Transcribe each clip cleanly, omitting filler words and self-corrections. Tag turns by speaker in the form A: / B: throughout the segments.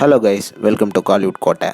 A: Hello guys, welcome to Kollywood கோட்டை.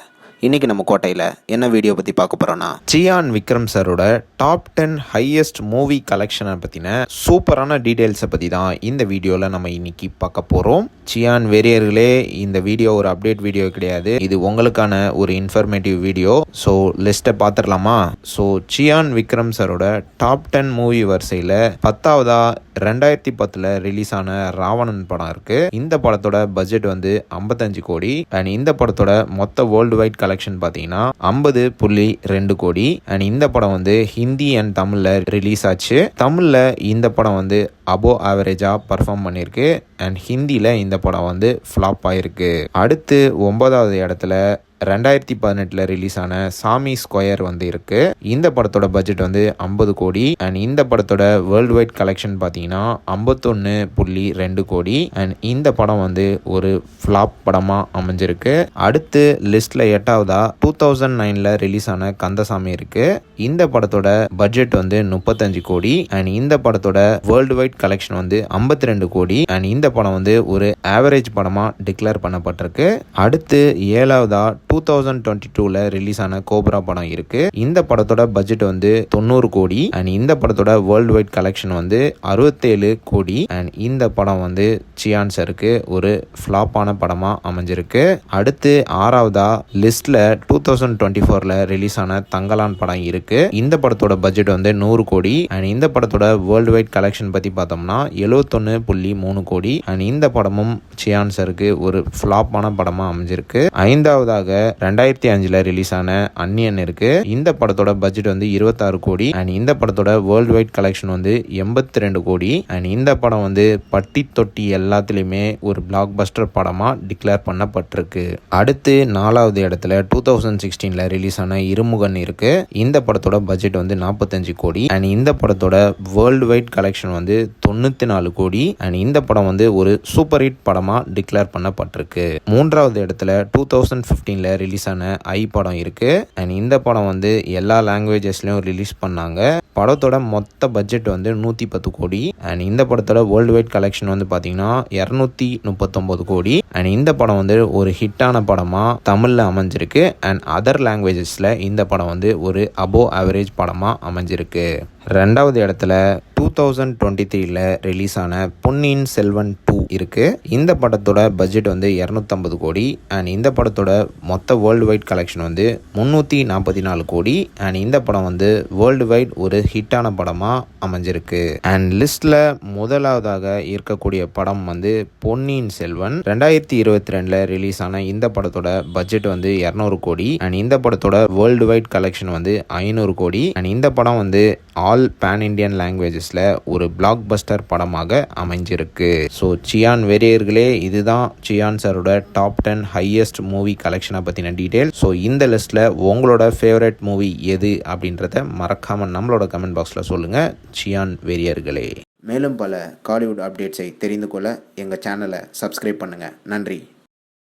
A: இன்றைக்கி நம்ம கோட்டையில் என்ன வீடியோ பற்றி பார்க்க போகிறோன்னா, சியான் விக்ரம் சாரோட டாப் 10 ஹையஸ்ட் மூவி கலெக்ஷனை பற்றின சூப்பரான டீட்டெயில்ஸை பற்றி தான் இந்த வீடியோவில் நம்ம இன்றைக்கி பார்க்க போகிறோம். சியான் வெறியர்களே, இந்த வீடியோ ஒரு அப்டேட் வீடியோ கிடையாது, இது உங்களுக்கான ஒரு இன்ஃபர்மேட்டிவ் வீடியோ. ஸோ லிஸ்ட்டை பார்த்துடலாமா? ஸோ சியான் விக்ரம் சாரோட டாப் 10 மூவி வரிசையில் 10ஆவதா 2010 ரிலீஸ் ஆன ராவணன் படம் இருக்கு. இந்த படத்தோட பட்ஜெட் வந்து 55 கோடி அண்ட் இந்த படத்தோட மொத்த வேர்ல்டு வைட் கலெக்ஷன் பார்த்தீங்கன்னா 50.2 கோடி அண்ட் இந்த படம் வந்து ஹிந்தி அண்ட் தமிழ்ல ரிலீஸ் ஆச்சு. தமிழ்ல இந்த படம் வந்து அபோ ஆவரேஜா பர்ஃபார்ம் பண்ணியிருக்கு அண்ட் ஹிந்தியில் இந்த படம் வந்து ஃப்ளாப் ஆயிருக்கு. அடுத்து 9வது இடத்துல 2018 ரிலீஸ் ஆன சாமி ஸ்கொயர் வந்து இருக்கு. இந்த படத்தோட பட்ஜெட் வந்து 50 கோடி அண்ட் இந்த படத்தோட வேர்ல்டு வைட் கலெக்ஷன் பார்த்தீங்கன்னா 51.2 கோடி அண்ட் இந்த படம் வந்து ஒரு ஃப்ளாப் படமாக அமைஞ்சிருக்கு. அடுத்து லிஸ்ட்ல 8ஆவதா 2009 ரிலீஸ் ஆன கந்தசாமி இருக்கு. இந்த படத்தோட பட்ஜெட் வந்து 35 கோடி அண்ட் இந்த படத்தோட வேர்ல்டு வைட் கலெக்ஷன் வந்து 52 கோடி அண்ட் இந்த படம் வந்து ஒரு ஆவரேஜ் படமாக டிக்ளேர் பண்ணப்பட்டிருக்கு. அடுத்து 7ஆவதா 2022 ரிலீஸ் ஆன கோப்ரா படம் இருக்கு. இந்த படத்தோட பட்ஜெட் வந்து 90 கோடி அண்ட் இந்த படத்தோட வேர்ல்டு வைட் கலெக்ஷன் வந்து 67 கோடி அண்ட் இந்த படம் வந்து சியான் சருக்கு ஒரு ஃப்ளாப்பான படமா அமைஞ்சிருக்கு. அடுத்து 6ஆவதா லிஸ்ட்ல 2024 ரிலீஸ் ஆன தங்கலான் படம் இருக்கு. இந்த படத்தோட பட்ஜெட் வந்து 100 கோடி அண்ட் இந்த படத்தோட வேர்ல்டு வைட் கலெக்ஷன் பத்தி பார்த்தோம்னா 71.3 கோடி அண்ட் இந்த படமும் சியான் சருக்கு ஒரு ஃப்ளாப்பான படமா அமைஞ்சிருக்கு. 5ஆவதாக 2005 ரிலீஸ் ஆன அன்னியன் இருக்கு. இந்த படத்தோட பட்ஜெட் வந்து 26 கோடி அண்ட் இந்த படத்தோட வேர்ல்டு வைட் கலெக்ஷன் வந்து 82 கோடி அண்ட் இந்த படம் வந்து பட்டி தொட்டி எல்லாத்துலயுமே ஒரு பிளாக் பஸ்டர் படமா டிக்ளேர் பண்ணப்பட்டிருக்கு. அடுத்து 4வது இடத்துல 2016 ரிலீஸ் ஆன இருமுகன் இருக்கு. இந்த படத்தோட பட்ஜெட் வந்து 45 கோடி அண்ட் இந்த படத்தோட வேர்ல்டு வைட் கலெக்ஷன் வந்து 94 கோடி அண்ட் இந்த படம் வந்து ஒரு சூப்பர் ஹிட் படமா டிக்ளேர் பண்ணப்பட்டிருக்கு. 3வது இடத்துல 2015 ரிலீஸ் ஆன ஐ படம் இருக்கு அண்ட் இந்த படம் வந்து எல்லா லாங்குவேஜஸ்லயும் ரிலீஸ் பண்ணாங்க. படத்தோட மொத்த பட்ஜெட் வந்து 110 கோடி அண்ட் இந்த படத்தோட வேர்ல்டு வைட் கலெக்ஷன் வந்து பாத்தீங்கன்னா 239 கோடி அண்ட் இந்த படம் வந்து ஒரு ஹிட்டான படமா தமிழ்ல அமைஞ்சிருக்கு அண்ட் அதர் லாங்குவேஜஸ்ல இந்த படம் வந்து ஒரு அபோ ஆவரேஜ் படமா அமைஞ்சிருக்கு. 2வது இடத்துல 2023 ரிலீஸ் ஆன பொன்னியின் செல்வன் 2 இருக்கு. இந்த படத்தோட பட்ஜெட் வந்து 250 கோடி அண்ட் இந்த படத்தோட மொத்த வேர்ல்டு வைட் கலெக்ஷன் வந்து 344 கோடி அண்ட் இந்த படம் வந்து வேர்ல்டு வைட் ஒரு ஹிட்டான படமா அமைஞ்சிருக்கு. அண்ட் லிஸ்ட்ல முதலாவதாக இருக்கக்கூடிய படம் வந்து பொன்னியின் செல்வன். 2022 ரிலீஸ் ஆன இந்த படத்தோட பட்ஜெட் வந்து 200 கோடி அண்ட் இந்த படத்தோட வேர்ல்டு வைட் கலெக்ஷன் வந்து 500 கோடி அண்ட் இந்த படம் வந்து ஆல் பேன் இண்டியன் லாங்குவேஜஸ்ல ஒரு பிளாக் பஸ்டர் படமாக அமைஞ்சிருக்கு. ஸோ சியான் வெறியர்களே, இதுதான் சியான் சாரோட டாப் 10 ஹையஸ்ட் மூவி கலெக்ஷனை பற்றின டீட்டெயில். ஸோ இந்த லிஸ்ட்டில் உங்களோட ஃபேவரட் மூவி எது அப்படின்றத மறக்காமல் நம்மளோட கமெண்ட் பாக்ஸில் சொல்லுங்கள் சியான் வெறியர்களே. மேலும் பல காலிவுட் அப்டேட்ஸை தெரிந்து கொள்ள எங்கள் சேனலை சப்ஸ்கிரைப் பண்ணுங்கள். நன்றி.